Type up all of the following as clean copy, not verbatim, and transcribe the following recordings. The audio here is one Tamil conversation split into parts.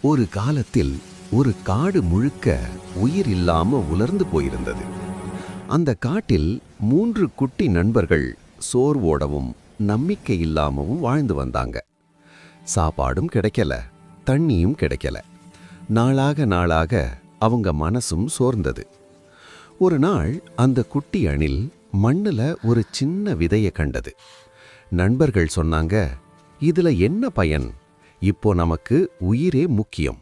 ஒரு காலத்தில் ஒரு காடு முழுக்க உயிர் இல்லாம உலர்ந்து போயிருந்தது. அந்த காட்டில் 3 குட்டி நண்பர்கள் சோர்வோடவும் நம்பிக்கை இல்லாமவும் வாழ்ந்து வந்தாங்க. சாப்பாடும் கிடைக்கல, தண்ணியும் கிடைக்கல. நாளாக நாளாக அவங்க மனசும் சோர்ந்தது. ஒரு நாள் அந்த குட்டி அணில் மண்ணுல ஒரு சின்ன விதைய கண்டது. நண்பர்கள் சொன்னாங்க, இதுல என்ன பயன்? இப்போ நமக்கு உயிரே முக்கியம்.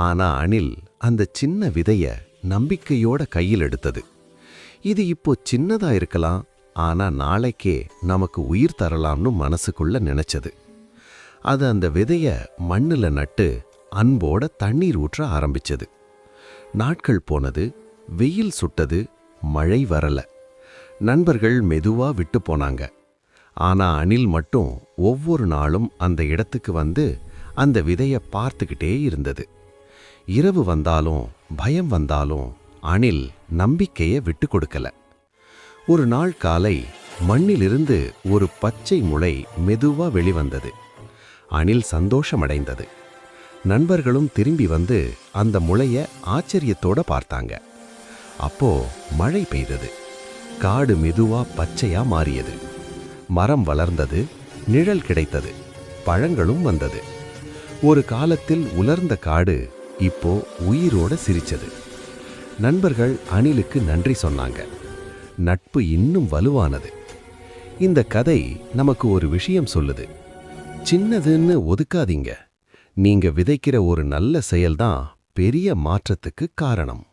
ஆனா அணில் அந்த சின்ன விதைய நம்பிக்கையோட கையில் எடுத்தது. இது இப்போ சின்னதா இருக்கலாம், ஆனா நாளைக்கே நமக்கு உயிர் தரலாம்னு மனசுக்குள்ள நினைச்சது. அது அந்த விதைய மண்ணுல நட்டு அன்போட தண்ணீர் ஊற்ற ஆரம்பிச்சது. நாட்கள் போனது, வெயில் சுட்டது, மழை வரல. நண்பர்கள் மெதுவா விட்டு போனாங்க. ஆனா அணில் மட்டும் ஒவ்வொரு நாளும் அந்த இடத்துக்கு வந்து அந்த விதைய பார்த்துக்கிட்டே இருந்தது. இரவு வந்தாலும் பயம் வந்தாலும் அணில் நம்பிக்கையை விட்டு கொடுக்கல. ஒரு நாள் காலை மண்ணிலிருந்து ஒரு பச்சை முளை மெதுவா வெளிவந்தது. அணில் சந்தோஷமடைந்தது. நண்பர்களும் திரும்பி வந்து அந்த முளைய ஆச்சரியத்தோட பார்த்தாங்க. அப்போ மழை பெய்தது. காடு மெதுவா பச்சையா மாறியது. மரம் வளர்ந்தது, நிழல் கிடைத்தது, பழங்களும் வந்தது. ஒரு காலத்தில் உலர்ந்த காடு இப்போ உயிரோட சிரிச்சது. நண்பர்கள் அணிலுக்கு நன்றி சொன்னாங்க. நட்பு இன்னும் வலுவானது. இந்த கதை நமக்கு ஒரு விஷயம் சொல்லுது. சின்னதுன்னு ஒதுக்காதீங்க. நீங்க விதைக்கிற ஒரு நல்ல செயல்தான் பெரிய மாற்றத்துக்கு காரணம்.